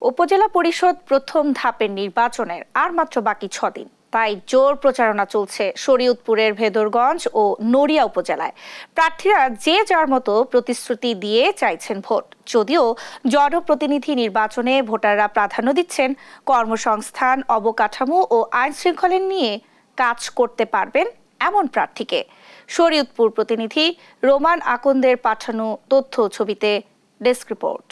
উপজেলা পরিষদ প্রথম ধাপের নির্বাচনের আর মাত্র বাকি 6 দিন, তাই জোর প্রচারণা চলছে শরীয়তপুরের ভেদরগঞ্জ ও নড়িয়া উপজেলায়। প্রার্থীরা যে যার মতো প্রতিশ্রুতি দিয়ে চাইছেন ভোট, যদিও জনপ্রতিনিধি নির্বাচনে ভোটাররা প্রাধান্য দিচ্ছেন কর্মসংস্থান, অবকাঠামো ও আইন শৃঙ্খলা নিয়ে কাজ করতে পারবেন এমন প্রার্থীকে। শরীয়তপুর প্রতিনিধি রোমান আকন্দের পাঠানো তথ্য ছবিতে ডেস্ক রিপোর্ট।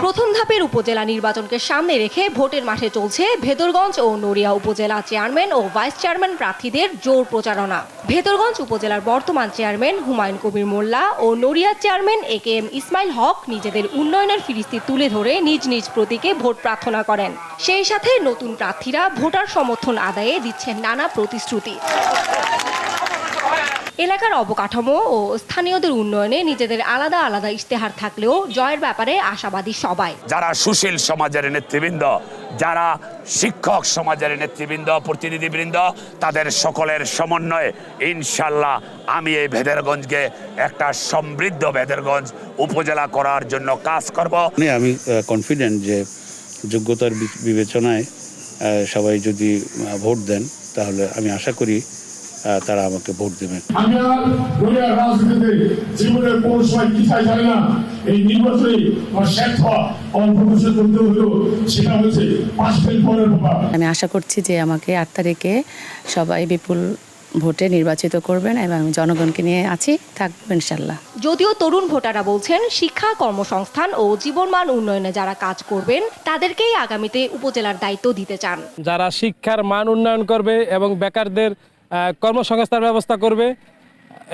প্রথম ধাপের উপজেলা নির্বাচনকে সামনে রেখে ভোটের মাঠে চলছে ভেদরগঞ্জ ও নড়িয়া উপজেলা চেয়ারম্যান ও ভাইস চেয়ারম্যান প্রার্থীদের জোর প্রচারণা। ভেদরগঞ্জ উপজেলার বর্তমান চেয়ারম্যান হুমায়ুন কবির মোল্লা ও নড়িয়া চেয়ারম্যান AKM ইসমাইল হক নিজেদের উন্নয়নের ফিরিস্তি তুলে ধরে নিজ নিজ প্রতীকে ভোট প্রার্থনা করেন। সেই সাথে নতুন প্রার্থীরা ভোটার সমর্থন আদায়ে দিচ্ছেন নানা প্রতিশ্রুতি। এলাকার অবকাঠামো ও স্থানীয়দের উন্নয়নে নিজেদের আলাদা আলাদা ইশতেহার থাকলেও জয়ের ব্যাপারে আশাবাদী সবাই। যারা সুশীল সমাজের নেতৃবৃন্দ, যারা শিক্ষক সমাজের নেতৃবৃন্দ, প্রতিনিধিবৃন্দ, তাদের সকলের সমন্বয়ে ইনশাল্লাহ আমি এই ভেদরগঞ্জকে একটা সমৃদ্ধ ভেদরগঞ্জ উপজেলা করার জন্য কাজ করব। আমি কনফিডেন্ট যে যোগ্যতার বিবেচনায় সবাই যদি ভোট দেন তাহলে আমি আশা করি তারা আমাকে ভোট দেবেন। জীবনের কোন সময় কি চাই জানি না, এই নির্বাচনে সেটা হচ্ছে আমি আশা করছি যে আমাকে 8 তারিখে সবাই বিপুল ভোটে নির্বাচিত করবেন এবং জনগণকে নিয়ে থাকবো ইনশাল্লাহ। যদিও তরুণ ভোটাররা বলছেন শিক্ষা, কর্মসংস্থান ও জীবনমান উন্নয়নে যারা কাজ করবেন তাদেরকেই আগামীতে উপজেলার দায়িত্ব দিতে চান। যারা শিক্ষার মান উন্নয়ন করবে এবং বেকারদের কর্মসংস্থান ব্যবস্থা করবে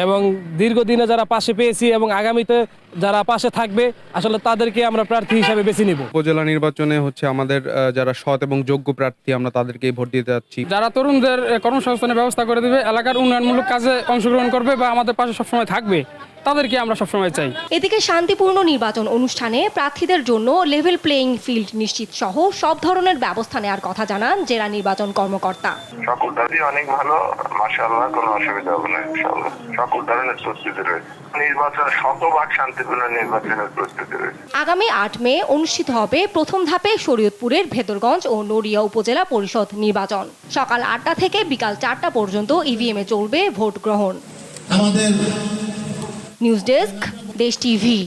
এবং দীর্ঘদিনে যারা পাশে পেয়েছি এবং আগামীতে যারা পাশে থাকবে, আসলে তাদেরকে আমরা প্রার্থী হিসাবে বেছে নিব। উপজেলা নির্বাচনে আমাদের যারা সৎ এবং যোগ্য প্রার্থী আমরা তাদেরকেই ভোট দিতে যাচ্ছি। যারা তরুণদের কর্মসংস্থানের ব্যবস্থা করে দেবে, এলাকার উন্নয়নমূলক কাজে অংশগ্রহণ করবে বা আমাদের পাশে সবসময় থাকবে, তাদেরকে আমরা সবসময় চাই। এদিকে শান্তিপূর্ণ নির্বাচন অনুষ্ঠানে প্রার্থীদের জন্য লেভেল প্লেইং ফিল্ড নিশ্চিত সহ সব ধরনের ব্যবস্থা নেওয়ার কথা জানান জেলা নির্বাচন কর্মকর্তা। সকল দাবি অনেক ভালো, মাশাআল্লাহ, কোনো অসুবিধা হবে না ইনশাআল্লাহ। সকল ধরনের প্রস্তুতি রয়েছে। নির্বাচন শতভাগ শান্তিপূর্ণ নির্বাচনের প্রস্তুতি রয়েছে। আগামী 8 মে অনুষ্ঠিত হবে প্রথম ধাপে শরীয়তপুরের ভেদরগঞ্জ ও নড়িয়া উপজেলা পরিষদ নির্বাচন। সকাল 8টা থেকে বিকাল 4টা পর্যন্ত EVM এ চলবে ভোট গ্রহণ। আমাদের নিউজ ডেস্ক, দেশ টিভি।